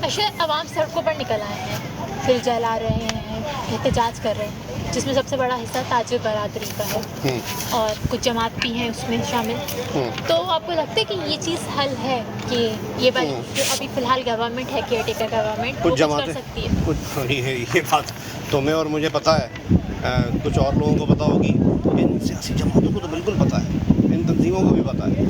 अच्छा, अवाम सड़कों पर निकल आए हैं, दिल जला रहे हैं, एहतजाज कर रहे हैं, जिसमें सबसे बड़ा हिस्सा ताजिर बरादरी का है और कुछ जमात भी हैं उसमें शामिल। तो आपको लगता है कि ये चीज़ हल है कि ये वाली जो अभी फ़िलहाल गवर्नमेंट है, केयर टेकर गवर्नमेंट, वो कुछ कुछ कर जमातें सकती है? कुछ ये बात तुम्हें और मुझे पता है, कुछ और लोगों को पता होगी। इन सियासी जमातों को तो बिल्कुल पता है, इन तंजीमों को भी पता है,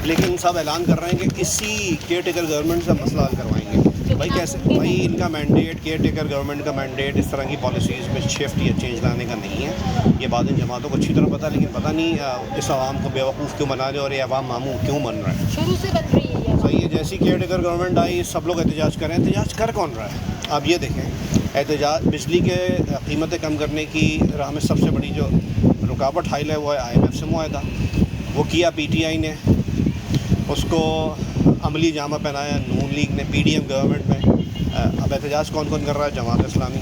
लेकिन सब ऐलान कर रहे हैं कि इसी केयर टेकर गवर्नमेंट से मसला हल करवाएंगे। भाई कैसे? भाई इनका मैंडेट, केयर टेकर गवर्नमेंट का मैंडेट इस तरह की पॉलिसीज़ में शिफ्ट या चेंज लाने का नहीं है। ये बात इन जमातों को अच्छी तरह पता है, लेकिन पता नहीं इस आवाम को बेवकूफ़ क्यों बना रहे और ये आवाम मामूम क्यों बन रहा है। शुरू से बन रही है ये। सही है, जैसी केयर टेकर गवर्नमेंट आई सब लोग एहतजाज करें। एहतजाज कर कौन रहा है? आप ये देखें, एहतजाज बिजली के कीमतें कम करने की राह में सबसे बड़ी जो रुकावट हाइल है वो है IMF से मुआहदा। वो किया PTI ने, उसको अमली जामा पहनाया नून लीग ने, PDM गवर्नमेंट में। अब एहतजाज कौन कौन कर रहा है? जमात इस्लामी।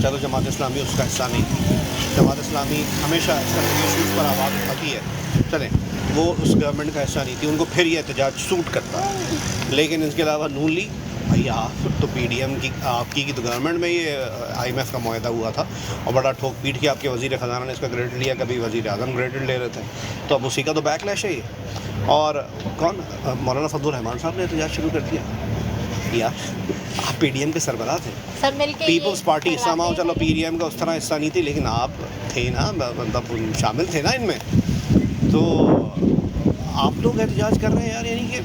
चलो जमात इस्लामी उसका हिस्सा नहीं थी, जमात इस्लामी हमेशा इस तरह के इशूज़ पर आवाज़ उठाती है, चलें, वो उस गवर्नमेंट का हिस्सा नहीं थी, उनको फिर ये एहतजाज सूट करता है। लेकिन इसके अलावा नून लीग, भाई आप तो PDM की आपकी की तो गवर्नमेंट में ये IMF का मुआहदा हुआ था और बड़ा ठोक पीट के आपके वज़ीर ख़जाना ने इसका क्रेडिट लिया, कभी वज़ीर आज़म क्रेडिट ले रहे थे, तो अब उसी का तो बैकलैश है ये। और कौन? मौलाना फजलुर रहमान साहब ने एहतजाज शुरू कर दिया। यार आप PDM के सरबराह थे, सब मिलके पीपल्स पार्टी समाओ, चलो PDM का उस तरह हिस्सा नहीं थी, लेकिन आप थे ना, मतलब शामिल थे ना इनमें, तो आप लोग एहतजाज कर रहे हैं यार। यानी कि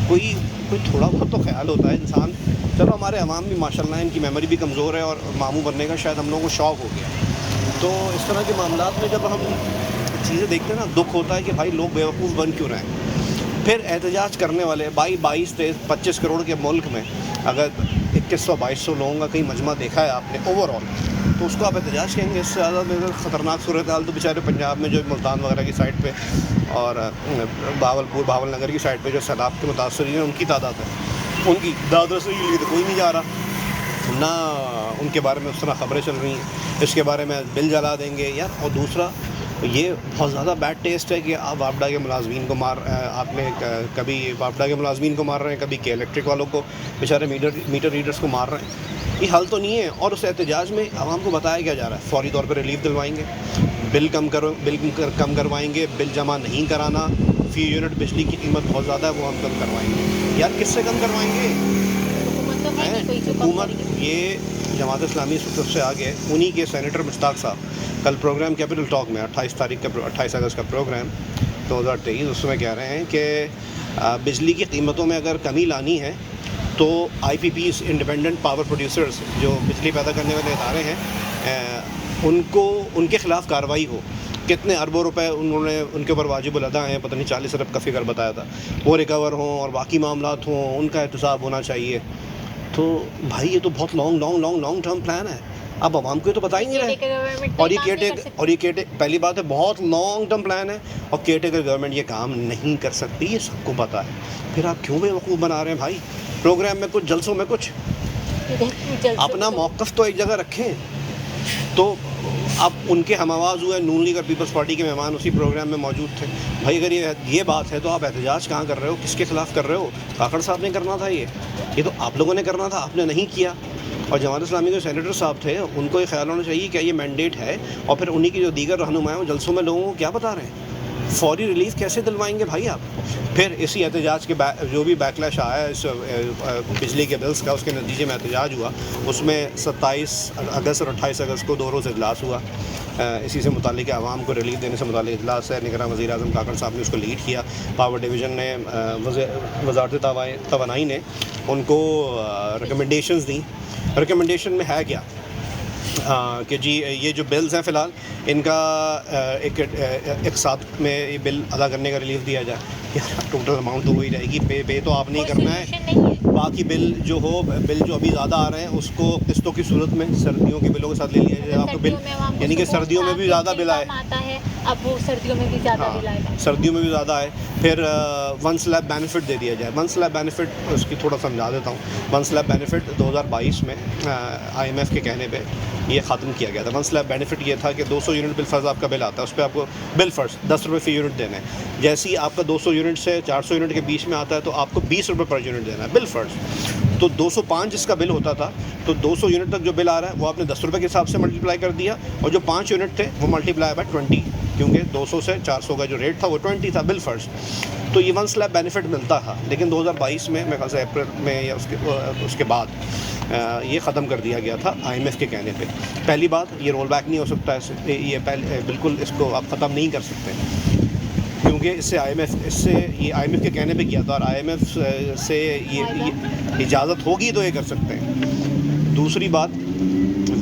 कोई कोई थोड़ा बहुत तो ख्याल होता है इंसान। चलो हमारे अवाम भी माशाल्लाह इनकी मेमोरी भी कमज़ोर है और मामू बनने का शायद हम लोगों को शौक़ हो गया। तो इस तरह के मामलात में जब हम चीज़ें देखते हैं ना, दुख होता है कि भाई लोग बेवकूफ़ बन क्यों रहे हैं। फिर एहतजाज करने वाले 22-25 करोड़ के मुल्क में अगर 2100-2200 लोगों का कहीं मजमा देखा है आपने ओवरऑल, तो उसको आप एहतजाज कहेंगे? इससे ज़्यादा ख़तरनाक सूरत हाल तो बेचारे पंजाब में जो मुल्तान वगैरह की साइड पे और भावल नगर की साइड पे जो सैलाब के मुतासरीन हैं उनकी तादाद है, उनकी दाद रसोई के लिए तो कोई नहीं जा रहा ना, उनके बारे में उस तरह ख़बरें चल रही हैं, इसके बारे में बिल जला देंगे यार। और दूसरा ये बहुत ज़्यादा बैड टेस्ट है कि आप वापडा के मुलाजमीन को आपने कभी वापडा के मुलाजमीन को मार रहे हैं, कभी के इलेक्ट्रिक वालों को, बेचारे मीटर रीडर्स को मार रहे हैं। ये हल तो नहीं है। और उस एहतजाज में आवाम को बताया क्या जा रहा है? फौरी तौर पर रिलीफ दिलवाएंगे, बिल कम करवाएंगे, बिल जमा नहीं कराना, फ़ी यूनिट बिजली की कीमत बहुत ज़्यादा है वो हम कम करवाएंगे। यार किससे कम करवाएंगे? हुकूमत, ये जमात इस्लामी सबसे आगे, उन्हीं के सेनेटर मुश्ताक साहब कल प्रोग्राम कैपिटल टॉक में 28 अगस्त का प्रोग्राम 2023, उसमें कह रहे हैं कि बिजली की कीमतों में अगर कमी लानी है तो IPPs, इंडिपेंडेंट पावर प्रोड्यूसर्स, जो बिजली पैदा करने वाले इदारे हैं, उनको उनके ख़िलाफ़ कार्रवाई हो। कितने अरबों रुपए उन्होंने उनके ऊपर वाजिबुल अदा हैं, पता नहीं 40 अरब का फिगर बताया था, वो रिकवर हों और बाकी मामलात हों, उनका एहतसाब होना चाहिए। तो भाई ये तो बहुत लॉन्ग टर्म प्लान है, अब आवाम को तो बता ही नहीं रहे। और ये केयर पहली बात है, बहुत लॉन्ग टर्म प्लान है और केयर टेकर गवर्नमेंट ये काम नहीं कर सकती, ये सबको पता है। फिर आप क्यों बेवकूफ़ बना रहे हैं भाई? प्रोग्राम में कुछ, जलसों में कुछ, अपना मौक़िफ़ तो एक जगह रखें। तो अब उनके हम आवाज़ हुए, नून लीग और पीपल्स पार्टी के मेहमान उसी प्रोग्राम में मौजूद थे। भाई अगर ये बात है तो आप एहतजाज कहाँ कर रहे हो? किसके ख़िलाफ़ कर रहे हो? काकड़ साहब ने करना था, ये तो आप लोगों ने करना था, आपने नहीं किया। और जमात इस्लामी के सेनेटर साहब थे, उनको ये ख्याल होना चाहिए कि ये मैंडेट है, और फिर उन्हीं की जो दीगर रहनुमा हैं वो जलसों में लोगों को क्या बता रहे हैं? फौरी रिलीफ कैसे दिलवाएंगे भाई आप? फिर इसी एहतजाज के जो भी बैकलैश आया इस बिजली के बिल्स का, उसके नतीजे में एहतजाज हुआ, उसमें 27 अगस्त और 28 अगस्त को 2 रोज़ इजलास हुआ। इसी से मुताल्लिक़ आवाम को रिलीफ देने से मुताल्लिक़ इजलास है। निगरान वज़ीर आज़म काकड़ साहब ने उसको लीड किया। पावर डिवीज़न ने, वज़ारत तवानाई ने उनको रिकमेंडेशंस दी। रिकमेंडेशन में है क्या कि जी ये जो बिल्स हैं फ़िलहाल इनका एक साथ में ये बिल अदा करने का रिलीफ दिया जाए। यार टोटल अमाउंट तो वही रहेगी, पे तो आपने ही करना है। बाकी बिल जो अभी ज़्यादा आ रहे हैं उसको किस्तों की सूरत में सर्दियों के बिलों के साथ ले लिया जाए। आपको बिल, यानी कि सर्दियों में भी ज़्यादा बिल आए, अब वो सर्दियों में भी ज़्यादा बिल आएगा, सर्दियों में भी ज़्यादा आए। फिर 1 स्लैब बेनिफिट दे दिया जाए। 1 स्लैब बेनिफिट, उसकी थोड़ा समझा देता हूँ। 1 स्लैब बेनिफिट 2022 में IMF के कहने पे ये ख़त्म किया गया था। वन स्लैब बेनिफिट ये था कि 200 यूनिट बिलफर्ज आपका बिल आता है, उस पर आपको बिल फर्ज 10 रुपये फ़ी यूनिट देना है। जैसे ही आपका 200 यूनिट से 400 यूनिट के बीच में आता है तो आपको 20 रुपये पर यूनिट देना है बिल फर्ज। तो 205 जिसका बिल होता था तो 200 यूनिट तक जो बिल आ रहा है वो आपने 10 रुपये के हिसाब से मल्टीप्लाई कर दिया, और जो 5 यूनिट थे वो मल्टीप्लाई बाय 20, क्योंकि 200 से 400 का जो रेट था वो 20 था बिल फर्ज। तो ये वन स्लैब बेनिफिट मिलता था, लेकिन 2022 में मेरे ख्याल से अप्रैल में या उसके बाद ये ख़त्म कर दिया गया था IMF के कहने पे। पहली बात, ये रोल बैक नहीं हो सकता है, ये पहले बिल्कुल इसको आप ख़त्म नहीं कर सकते, क्योंकि इससे ये IMF के कहने पे किया था, और IMF से ये इजाज़त होगी तो ये कर सकते हैं। दूसरी बात,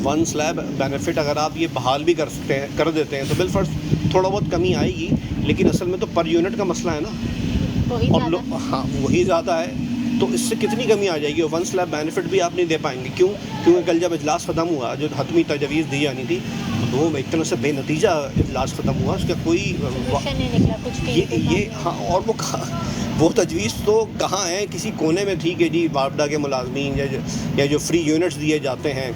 वन स्लैब बेनिफिट अगर आप ये बहाल भी कर देते हैं तो बिल फर्ज थोड़ा बहुत कमी आएगी, लेकिन असल में तो पर यूनिट का मसला है ना, और हाँ वही ज़्यादा है, तो इससे कितनी कमी आ जाएगी। और वन स्लैब बेनिफिट भी आप नहीं दे पाएंगे। क्यों? क्योंकि कल जब इजलास ख़त्म हुआ, जो हतमी तजवीज़ दी जानी थी, तो वो एक तरह से बेनतीजा इजलास ख़त्म हुआ, उसका कोई नहीं निकला कुछ भी। ये हाँ, और वो तजवीज़ तो कहाँ है, किसी कोने में थी कि जी वापडा के मुलाजमीन या जो फ्री यूनिट्स दिए जाते हैं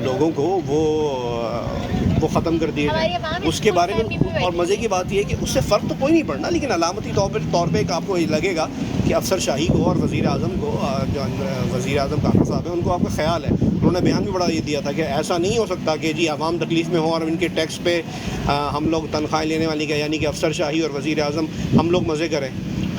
लोगों को, वो ख़त्म कर दिए जाए, उसके बारे में। और मज़े की बात यह है कि उससे फ़र्क तो कोई नहीं पड़ना, लेकिन अलामती तौर पे आपको ये लगेगा कि अफसर शाही को और वज़ीर आज़म को, जो वज़ीर आज़म काका साहब हैं, उनको आपका ख्याल है। उन्होंने बयान भी बड़ा ये दिया था कि ऐसा नहीं हो सकता कि जी आवाम तकलीफ़ में हो और इनके टैक्स पे हम लोग तनख्वाहें लेने वाली का, यानी कि अफसर शाही और वज़ीर आज़म हम लोग मज़े करें।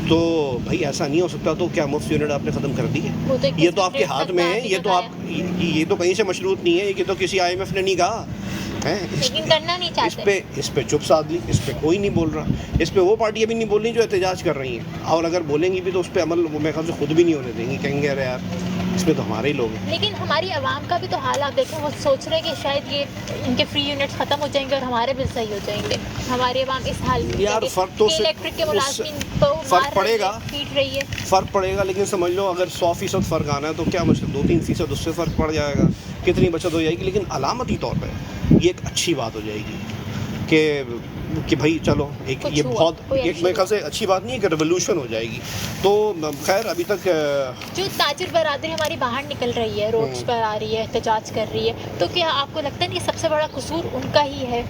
तो भाई ऐसा नहीं हो सकता। तो क्या मुफ्त यूनिट आपने ख़त्म कर दी है? ये तो आपके हाथ में है, ये तो कहीं से मशरूत नहीं है, ये तो किसी IMF ने नहीं कहा है। लेकिन करना नहीं चाहते। इस पे चुप साध ली, इस पे कोई नहीं बोल रहा, इस पे वो पार्टियाँ भी नहीं बोल रही जो एहतजाज कर रही हैं, और अगर बोलेंगी भी तो उस पर अमल वो मेरे ख्याल से खुद भी नहीं होने देंगी, कहेंगे अरे यार इसमें तो हमारे ही लोग हैं। लेकिन हमारी आवाम का भी तो हाल आप देखें, वो सोच रहे हैं कि शायद ये इनके फ्री यूनिट्स ख़त्म हो जाएंगे और हमारे बिल सही हो जाएंगे। हमारी आवाम इस हाल में यार फ़र्क तो इलेक्ट्रिक के मुलाज़मीन तो फ़र्क पड़ेगा, पीट रही है, फ़र्क पड़ेगा, लेकिन समझ लो अगर 100% फ़र्क आना है तो क्या मुश्किल 2-3% उससे फ़र्क पड़ जाएगा, कितनी बचत हो जाएगी। लेकिन अलामती तौर पर ये एक अच्छी बात हो जाएगी कि भाई चलो ये बहुत एक मेरे ख्याल से अच्छी बात नहीं है कि रेवोल्यूशन हो जाएगी। तो खैर अभी तक जो ताजिर बरादरी हमारी बाहर निकल रही है, रोड्स पर आ रही है, एहतजाज कर रही है, तो क्या आपको लगता नहीं सबसे बड़ा कसूर उनका ही है?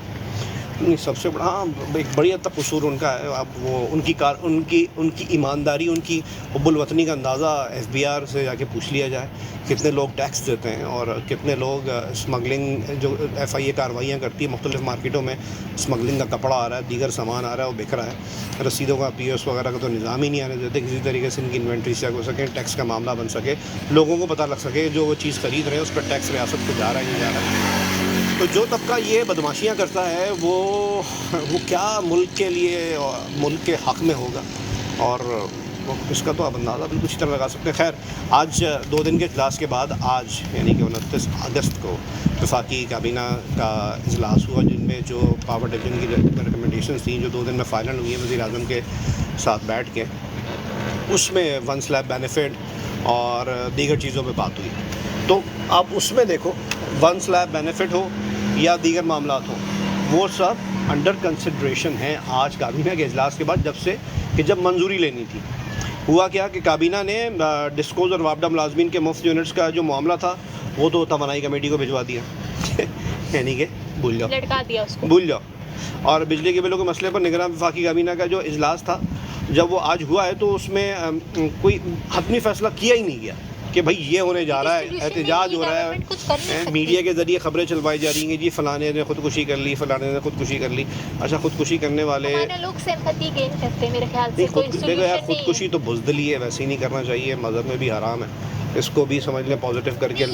नहीं, सबसे बड़ा हाँ एक बड़ी हद तक कसूर उनका है। अब वो उनकी ईमानदारी, उनकी हुब्बुल वतनी का अंदाज़ा FBR से जाके पूछ लिया जाए, कितने लोग टैक्स देते हैं और कितने लोग स्मगलिंग, जो FIA कार्रवाइयाँ करती है मुख्तलिफ़ मार्केटों में, स्मगलिंग का कपड़ा आ रहा है, दीगर सामान आ रहा है, वो बिक रहा है, रसीदों का POS वगैरह का तो निज़ाम ही नहीं आने देते, किसी तरीके से इनकी इन्वेंट्री चेक हो सके, टैक्स का मामला बन सके, लोगों को पता लग सके जो वो चीज़ खरीद रहे हैं उस पर टैक्स रियासत को जा रहा है नहीं जा रहा है। तो जो तबका ये बदमाशियाँ करता है वो क्या मुल्क के लिए, मुल्क के हक़ में होगा, और इसका तो आप अंदाज़ा बिल्कुल अच्छी तरह लगा सकते हैं। खैर आज 2 दिन के इजलास के बाद आज यानी कि 29 अगस्त को वफाकी काबीना का इजलास हुआ, जिनमें जो पावर डिवीजन की रिकमेंडेशंस थी जो 2 दिन में फाइनल हुई है वज़ीर आज़म के साथ बैठ के, उसमें वन स्लैब बेनिफिट और दीगर चीज़ों पर बात हुई। तो आप उसमें देखो, वन स्लैब बेनिफिट हो या दीगर मामला हो, वो सब अंडर कंसिड्रेशन हैं आज काबीना के इजलास के बाद, जब मंजूरी लेनी थी। हुआ क्या कि काबीना ने डिस्कोज और वापडा मुलाजमीन के मुफ्त यूनिट्स का जो मामला था वो तो तवानाई कमेटी को भिजवा दिया यानी कि भूल जाओ, लटका दिया उसको, भूल जाओ। और बिजली के बिलों के मसले पर निगरान वफाकी काबीना का जो इजलास था, जब वो आज हुआ है तो उसमें कोई हतमी फ़ैसला किया ही नहीं गया कि भाई ये होने जा रहा है, एहतजाज हो रहा है, मीडिया के ज़रिए ख़बरें चलवाई जा रही हैं जी फ़लाने ने ख़ुदकुशी कर ली, फ़लाने ने ख़ुदकुशी कर ली। अच्छा, ख़ुदकुशी करने वाले लोग सिंपैथी गेन करते हैं मेरे ख्याल से। देखो यार, ख़ुदकुशी तो बुज़दिली है, वैसे ही नहीं करना चाहिए, मज़हब में भी हराम है, इसको भी समझ लें पॉजिटिव करके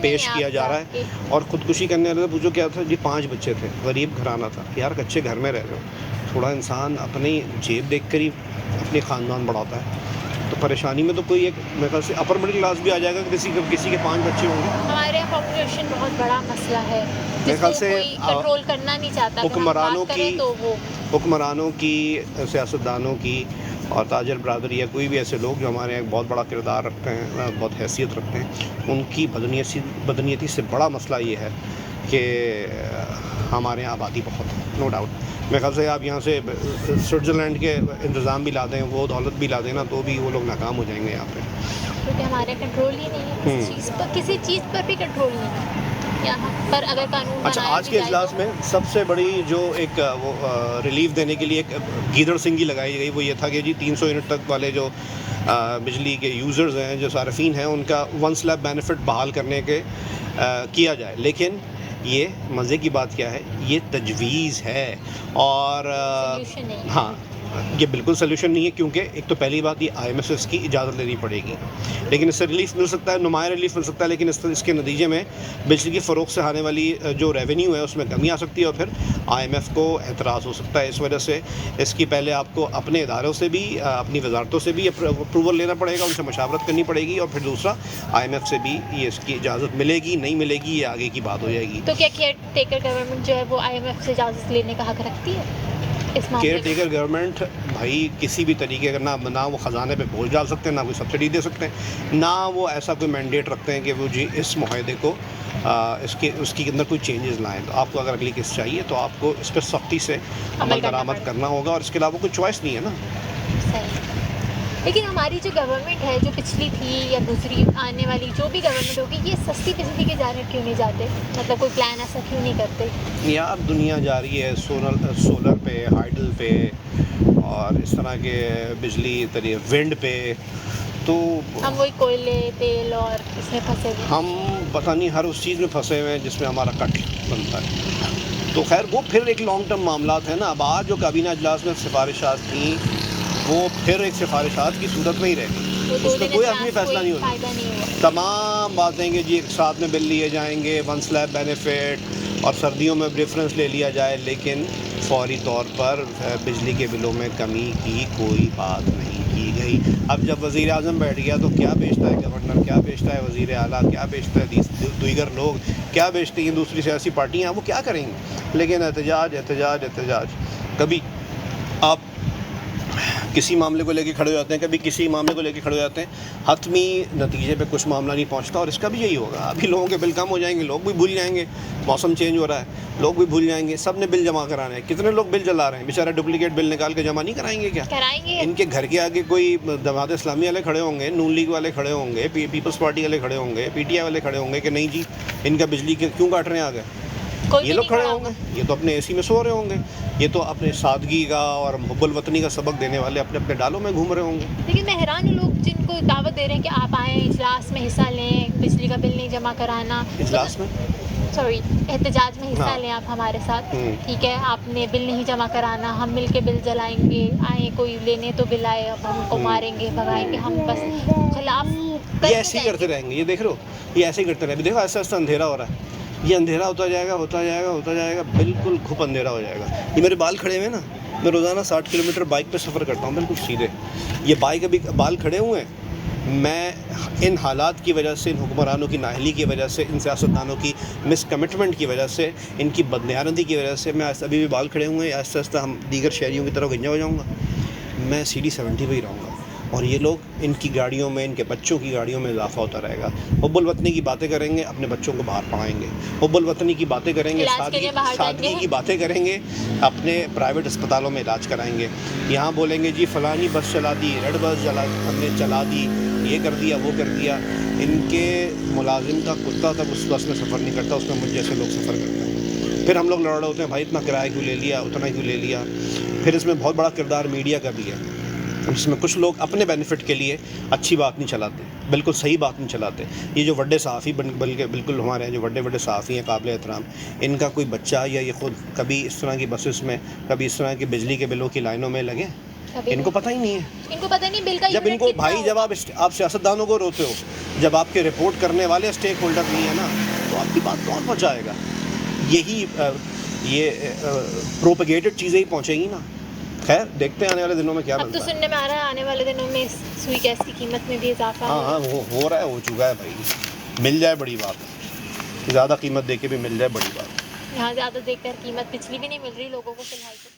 पेश किया जा रहा है। और ख़ुदकुशी करने वाले पूछो क्या था जी, 5 बच्चे थे, गरीब घराना था। यार कच्चे घर में रह रहे हो, थोड़ा इंसान अपनी जेब देख कर ही अपने ख़ानदान बढ़ाता है, तो परेशानी में तो कोई एक मेरे ख्याल से अपर मिडिल क्लास भी आ जाएगा, किसी के 5 बच्चे होंगे। हमारे यहाँ पॉपुलेशन बहुत बड़ा मसला है, मेरे ख्याल से कंट्रोल करना नहीं चाहता। हुक्मरानों की सियासतदानों की और ताजर बरादरी या कोई भी ऐसे लोग जो हमारे यहाँ बहुत बड़ा किरदार रखते हैं, बहुत हैसियत रखते हैं, उनकी बदनीयती से बड़ा मसला ये है कि हमारे यहाँ आबादी बहुत है, नो डाउट। मेरे ख्याल से आप यहाँ से स्विट्ज़रलैंड के इंतज़ाम भी ला दें, वो दौलत भी ला दें ना, तो भी वो लोग नाकाम हो जाएंगे यहाँ पे, क्योंकि हमारे कंट्रोल ही नहीं है किसी चीज़ पर भी कंट्रोल नहीं है। यहाँ पर अगर कानून अच्छा, बनाया आज भी के जाए इजलास तो- में सबसे बड़ी जो एक वो रिलीफ देने के लिए एक गीदड़ सिंगी लगाई गई, वो ये था कि जी 300 यूनिट तक वाले जो बिजली के यूज़र्स हैं, जो सार्फिन हैं, उनका वन स्लैब बेनिफिट बहाल करने के किया जाए। लेकिन ये मज़े की बात क्या है, ये तजवीज़ है और Solution नहीं है। हाँ, ये बिल्कुल सलूशन नहीं है, क्योंकि एक तो पहली बात ये IMF की इजाज़त लेनी पड़ेगी। लेकिन इससे रिलीफ मिल सकता है, नुमाया रिलीफ मिल सकता है, लेकिन इसके नतीजे में बिजली की फ़रोख्त से आने वाली जो रेवेन्यू है उसमें कमी आ सकती है और फिर IMF को एतराज़ हो सकता है। इस वजह से इसकी पहले आपको अपने इदारों से भी, अपनी वजारतों से भी अप्रूवल लेना पड़ेगा, उनसे मशावरत करनी पड़ेगी, और फिर दूसरा IMF से भी ये इसकी इजाज़त मिलेगी नहीं मिलेगी, ये आगे की बात हो जाएगी। तो क्या केयर टेकर गवर्नमेंट जो है वो IMF से इजाज़त लेने का हक रखती है इस मामले केयर में? टेकर गवर्नमेंट भाई किसी भी तरीके का ना वो ख़जाने पे बोझ डाल सकते हैं, ना कोई सब्सिडी दे सकते हैं, ना वो ऐसा कोई मैंडेट रखते हैं कि वो जी इस मुआहदे को उसके अंदर कोई चेंजेस लाएं। तो आपको अगर अगली किस्त चाहिए तो आपको इस पर सख्ती से अमल दरामद करना होगा, और इसके अलावा कोई चॉइस नहीं है ना। सही। लेकिन हमारी जो गवर्नमेंट है, जो पिछली थी या दूसरी आने वाली जो भी गवर्नमेंट होगी, ये सस्ती बिजली के जाने क्यों नहीं जाते? मतलब कोई प्लान ऐसा क्यों नहीं करते? यार दुनिया जा रही है सोलर पे, हाइडल पे और इस तरह के बिजली विंड पे, तो हम वही कोयले, तेल और इसमें फंसे हुए हैं। हम पता नहीं हर उस चीज़ में फंसे हुए हैं जिसमें हमारा कट बनता है। तो खैर वो फिर एक लॉन्ग टर्म मामलात है ना। अब आज जो काबीना इजलास में सिफारिशात थी वो फिर एक सिफारिशात की सूरत में ही रहेगी, वो 2 उसमें दिन कोई इजलास आदमी फैसला नहीं होगा। फ़ायदा नहीं हुआ। तमाम बातें कि जी एक साथ में बिल लिए जाएंगे, वन स्लैब बेनिफिट, और सर्दियों में डिफरेंस ले लिया जाए, लेकिन फौरी तौर पर बिजली के बिलों में कमी की कोई बात नहीं की गई। अब जब वज़ीर आज़म बैठ गया तो क्या बेचता है गवर्नर, क्या बेचता है वज़ीर आला, क्या बेचता है दीगर लोग, क्या बेचती हैं दूसरी सियासी पार्टियाँ, वो क्या करेंगी? लेकिन एहतजाज एहतजाज एहतजाज, कभी आप किसी मामले को लेके खड़े हो जाते हैं, कभी किसी मामले को लेके खड़े हो जाते हैं, हतमी नतीजे पे कुछ मामला नहीं पहुंचता, और इसका भी यही होगा। अभी लोगों के बिल कम हो जाएंगे, लोग भी भूल जाएंगे, मौसम चेंज हो रहा है, लोग भी भूल जाएंगे, सब ने बिल जमा कराने हैं। कितने लोग बिल जला रहे हैं, बेचारा डुप्लीकेट बिल निकाल के जमा नहीं कराएंगे क्या? कराएंगे। इनके घर के आगे कोई जमात इस्लामी वाले खड़े होंगे, नून लीग वाले खड़े होंगे, पीपल्स पार्टी वाले खड़े होंगे, PTI वाले खड़े होंगे कि नहीं जी इनका बिजली के क्यों काट रहे हैं आगे? ये लोग खड़े होंगे, ये तो अपने AC में सो रहे होंगे, ये तो अपने सादगी का और हुब्बुल वतनी का सबक देने वाले अपने अपने डालों में घूम रहे होंगे। लेकिन मैं हैरान हूँ, लोग जिनको दावत दे रहे हैं कि आप आएँ, इजलास में हिस्सा लें, बिजली का बिल नहीं जमा कराना। इजलास में सॉरी, एहतजाज में हिस्सा हाँ। लें आप हमारे साथ, हम्म। ठीक है, आपने बिल नहीं जमा कराना, हम मिल के बिल जलाएंगे, आए कोई लेने तो बिल आए, अब हम उनको मारेंगे भगाएंगे, हम बस खिलाफ ये ऐसे ही करते रहेंगे, ये देख रहे हो, ये ऐसे ही करते रहेंगे। देखो ऐसा ऐसा अंधेरा हो रहा है, ये अंधेरा होता जाएगा होता जाएगा होता जाएगा, बिल्कुल घुप अंधेरा हो जाएगा। ये मेरे बाल खड़े हुए हैं ना, मैं रोज़ाना 60 किलोमीटर बाइक पे सफ़र करता हूँ बिल्कुल सीधे, ये बाइक अभी बाल खड़े हुए हैं। मैं इन हालात की वजह से, इन हुक्मरानों की नाअहली की वजह से, इन सियासतदानों की मिसकमिटमेंट की वजह से, इनकी बदनियानती की वजह से मैं अभी भी बाल खड़े हुए हैं। आहिस्ता आहिस्ता हम दीगर शहरियों की तरह गंजा हो जाऊँगा, मैं CD 70 पे ही रहूँगा, और ये लोग इनकी गाड़ियों में, इनके बच्चों की गाड़ियों में इजाफा होता रहेगा। हुब्बुल वतनी की बातें करेंगे, अपने बच्चों को बाहर पढ़ाएंगे, हुब्बुल वतनी की बातें करेंगे, इलाज के लिए बाहर सादगी जाएंगे। की बातें करेंगे, अपने प्राइवेट अस्पतालों में इलाज कराएंगे। यहाँ बोलेंगे जी फ़लानी बस चला दी, रेड बस हमने चला दी, ये कर दिया वो कर दिया। इनके मुलाजिम का कुत्ता तब उस बस में सफ़र नहीं करता, उसमें मुझ जैसे लोग सफ़र करते हैं। फिर हम लोग लड़ रहे होते हैं, भाई इतना किराया क्यों ले लिया, उतना क्यों ले लिया। फिर इसमें बहुत बड़ा किरदार मीडिया का भी है, जिसमें कुछ लोग अपने बेनिफिट के लिए अच्छी बात नहीं चलाते, बिल्कुल सही बात नहीं चलाते। ये जो बड़े सहाफ़ी बल्कि बिल्कुल हमारे यहाँ जो बड़े सहाफ़ी हैं काबिल एहतराम, इनका कोई बच्चा या ये खुद कभी इस तरह की बसेस में, कभी इस तरह की बिजली के बिलों की लाइनों में लगे? इनको पता ही नहीं है। इनको पता नहीं बिल का जब इनको भाई, जब आप सियासतदानों को रोते हो, जब आपके रिपोर्ट करने वाले स्टेक होल्डर नहीं है ना, तो आपकी बात कौन पहुँचाएगा? यही ये प्रोपेगेटेड चीज़ें ही पहुँचेंगी ना। खैर देखते हैं आने वाले दिनों में क्या बनता है। अब तो सुनने में आ रहा है आने वाले दिनों में सुई गैस की कीमत में भी इजाफा हाँ हो रहा है, हो चुका है भाई। मिल जाए बड़ी बात है, ज़्यादा कीमत दे के भी मिल जाए बड़ी बात है। यहाँ ज़्यादा देखकर कीमत पिछली भी नहीं मिल रही लोगों को फिलहाल तो।